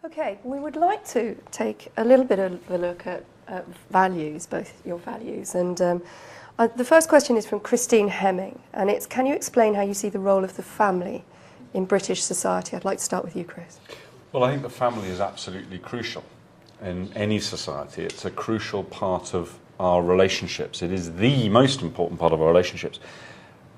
Okay, we would like to take a little bit of a look at values, both your values. And the first question is from Christine Hemming, and it's, can you explain how you see the role of the family in British society? I'd like to start with you, Chris. Well, I think the family is absolutely crucial in any society. It's a crucial part of our relationships. It is the most important part of our relationships.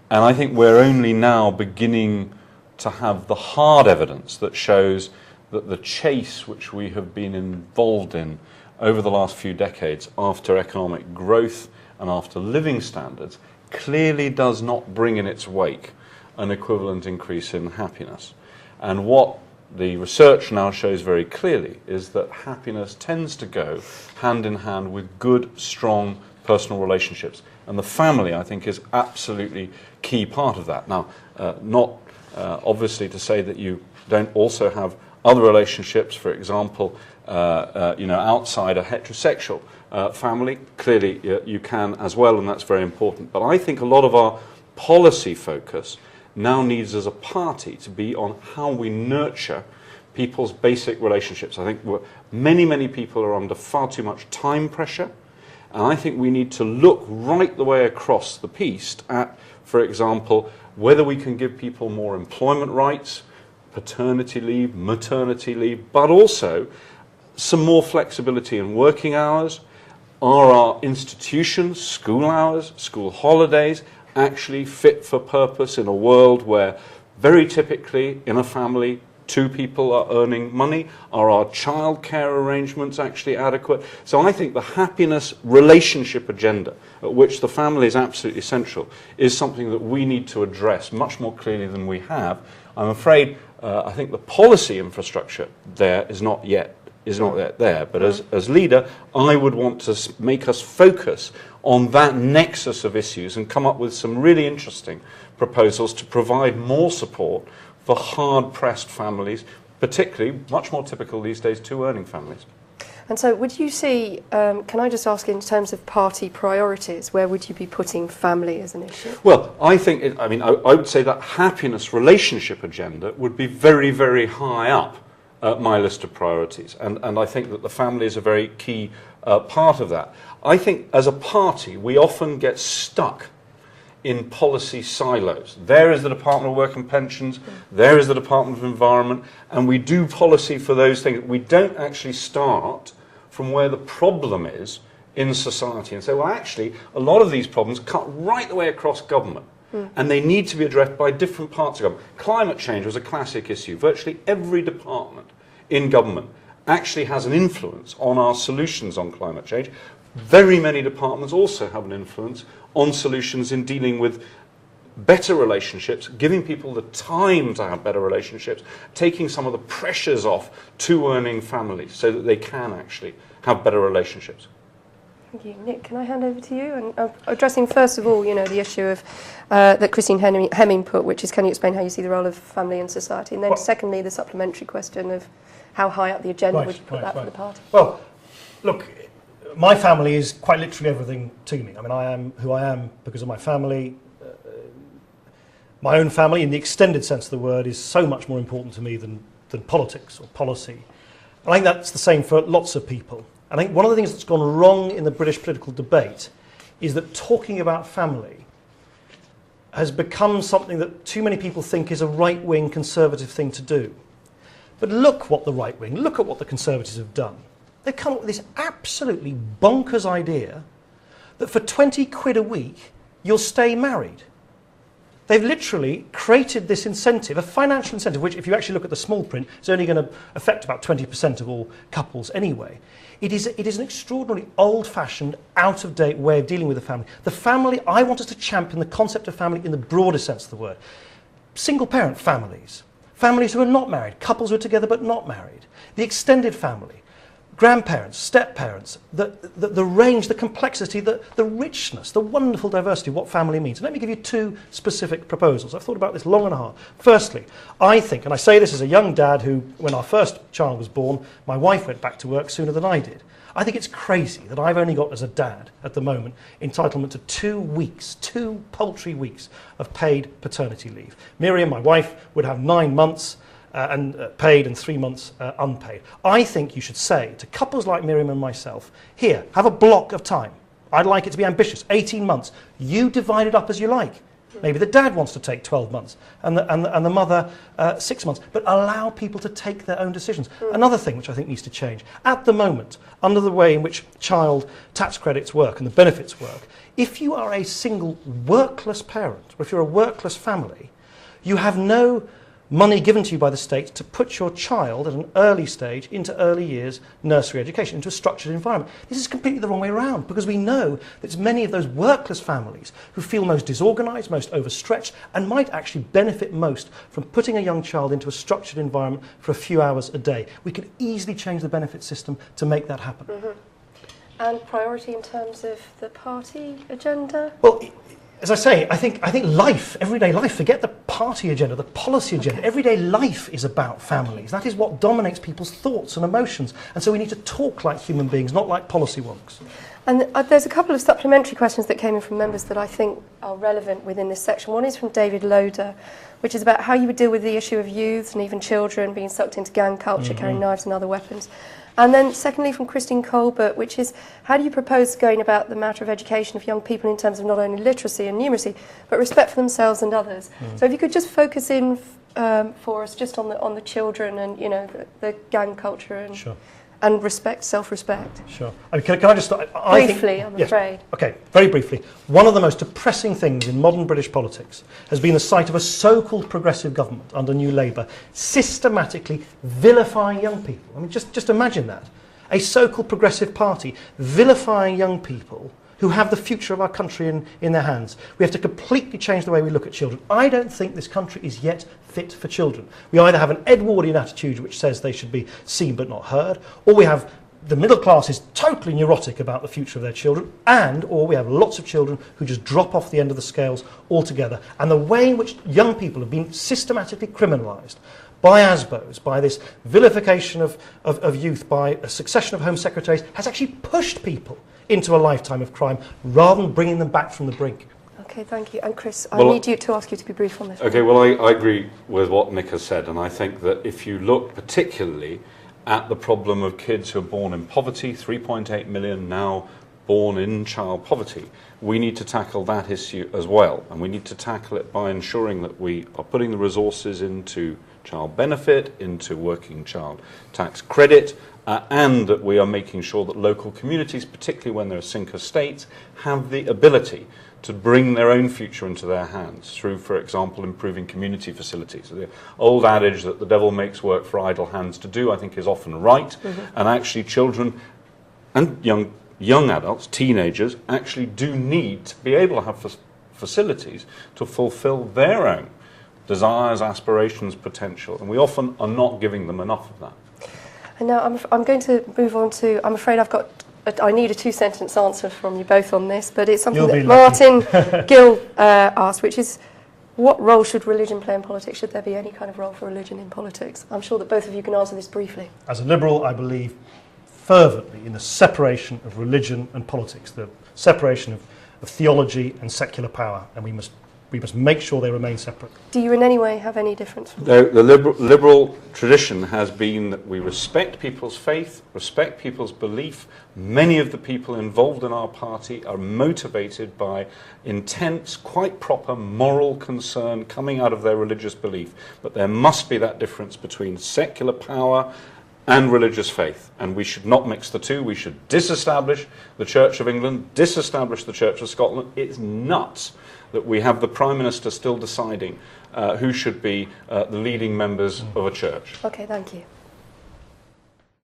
And I think we're only now beginning to have the hard evidence that shows that the chase which we have been involved in over the last few decades after economic growth and after living standards clearly does not bring in its wake an equivalent increase in happiness. And what the research now shows very clearly is that happiness tends to go hand in hand with good, strong personal relationships. And the family, I think, is absolutely key part of that. Now, not obviously to say that you don't also have other relationships, for example, outside a heterosexual family. Clearly, you can as well, and that's very important. But I think a lot of our policy focus now needs as a party to be on how we nurture people's basic relationships. I think many people are under far too much time pressure, and I think we need to look right the way across the piece at, for example, whether we can give people more employment rights, paternity leave, maternity leave, but also some more flexibility in working hours. Are our institutions, school hours, school holidays, actually fit for purpose in a world where very typically in a family 2 people are earning money? Are our childcare arrangements actually adequate? So I think the happiness relationship agenda, at which the family is absolutely essential, is something that we need to address much more clearly than we have. I'm afraid I think the policy infrastructure there is not yet there. But as leader, I would want to make us focus on that nexus of issues and come up with some really interesting proposals to provide more support for hard-pressed families, particularly, much more typical these days, 2-earning families. And so would you see, can I just ask in terms of party priorities, where would you be putting family as an issue? Well, I think, I would say that happiness relationship agenda would be very, very high up my list of priorities. And I think that the family is a very key part of that. I think as a party, we often get stuck in policy silos. There is the Department of Work and Pensions, there is the Department of Environment, and we do policy for those things. We don't actually start from where the problem is in society and say, well, actually, a lot of these problems cut right the way across government. And they need to be addressed by different parts of government. Climate change was a classic issue. Virtually every department in government actually has an influence on our solutions on climate change. Very many departments also have an influence on solutions in dealing with better relationships, giving people the time to have better relationships, taking some of the pressures off 2-earning families so that they can actually have better relationships. Thank you. Nick, can I hand over to you? And addressing first of all, the issue of that Christine Hemming put, which is, can you explain how you see the role of family in society? And then secondly, the supplementary question of how high up the agenda would you put that for the party? Well, look, my family is quite literally everything to me. I mean, I am who I am because of my family. My own family, in the extended sense of the word, is so much more important to me than politics or policy. And I think that's the same for lots of people. I think one of the things that's gone wrong in the British political debate is that talking about family has become something that too many people think is a right-wing conservative thing to do. But look what the right-wing, look at what the Conservatives have done. They've come up with this absolutely bonkers idea that for 20 quid a week, you'll stay married. They've literally created this incentive, a financial incentive, which if you actually look at the small print, is only going to affect about 20% of all couples anyway. It is an extraordinarily old-fashioned, out-of-date way of dealing with the family. The family, I want us to champion the concept of family in the broadest sense of the word. Single-parent families, families who are not married, couples who are together but not married, the extended family, grandparents, step-parents, the range, the complexity, the richness, the wonderful diversity of what family means. And let me give you 2 specific proposals. I've thought about this long and hard. Firstly, I think, and I say this as a young dad who, when our first child was born, my wife went back to work sooner than I did. I think it's crazy that I've only got, as a dad, at the moment, entitlement to 2 weeks, 2 paltry weeks of paid paternity leave. Miriam, my wife, would have 9 months, paid and 3 months unpaid. I think you should say to couples like Miriam and myself, here, have a block of time. I'd like it to be ambitious, 18 months. You divide it up as you like. Maybe the dad wants to take 12 months and the mother 6 months, but allow people to take their own decisions. Another thing which I think needs to change, at the moment, under the way in which child tax credits work and the benefits work, if you are a single workless parent, or if you're a workless family, you have no money given to you by the state to put your child at an early stage into early years nursery education, into a structured environment. This is completely the wrong way around, because we know that it's many of those workless families who feel most disorganised, most overstretched, and might actually benefit most from putting a young child into a structured environment for a few hours a day. We could easily change the benefit system to make that happen. And priority in terms of the party agenda? Well, as I say, I think life, everyday life, forget the party agenda, the policy agenda. Okay. Everyday life is about families. That is what dominates people's thoughts and emotions. And so we need to talk like human beings, not like policy wonks. And there's a couple of supplementary questions that came in from members that I think are relevant within this section. One is from David Loader, which is about how you would deal with the issue of youths and even children being sucked into gang culture, carrying knives and other weapons. And then secondly from Christine Colbert, which is how do you propose going about the matter of education of young people in terms of not only literacy and numeracy, but respect for themselves and others. So if you could just focus in for us just on the children and, you know, the gang culture and... Sure. And respect, self-respect. Sure. I mean, can I just start? Briefly, I'm afraid. Okay, very briefly. One of the most depressing things in modern British politics has been the sight of a so-called progressive government under New Labour systematically vilifying young people. I mean, just imagine that. A so-called progressive party vilifying young people who have the future of our country in their hands. We have to completely change the way we look at children. I don't think this country is yet fit for children. We either have an Edwardian attitude which says they should be seen but not heard, or we have the middle class is totally neurotic about the future of their children, or we have lots of children who just drop off the end of the scales altogether. And the way in which young people have been systematically criminalised by ASBOs, by this vilification of youth, by a succession of Home Secretaries, has actually pushed people into a lifetime of crime rather than bringing them back from the brink. Okay, thank you. And Chris, I need you to ask you to be brief on this. Okay, well, I agree with what Nick has said, and I think that if you look particularly at the problem of kids who are born in poverty, 3.8 million now born in child poverty, we need to tackle that issue as well, and we need to tackle it by ensuring that we are putting the resources into child benefit, into working child tax credit, and that we are making sure that local communities, particularly when there are sinker states, have the ability to bring their own future into their hands through, for example, improving community facilities. The old adage that the devil makes work for idle hands to do, I think, is often right, and actually children and young adults, teenagers, actually do need to be able to have facilities to fulfill their own desires, aspirations, potential, and we often are not giving them enough of that. And now I'm going to move on to, I'm afraid I need a two-sentence answer from you both on this, but it's something that Martin Gill asked, which is, what role should religion play in politics? Should there be any kind of role for religion in politics? I'm sure that both of you can answer this briefly. As a Liberal, I believe fervently in the separation of religion and politics, the separation of theology and secular power, and we must make sure they remain separate. Do you in any way have any difference? The liberal tradition has been that we respect people's faith, respect people's belief. Many of the people involved in our party are motivated by intense, quite proper moral concern coming out of their religious belief. But there must be that difference between secular power and religious faith, and we should not mix the two. We should disestablish the Church of England, disestablish the Church of Scotland. It's nuts that we have the Prime Minister still deciding who should be the leading members of a church. Okay, thank you.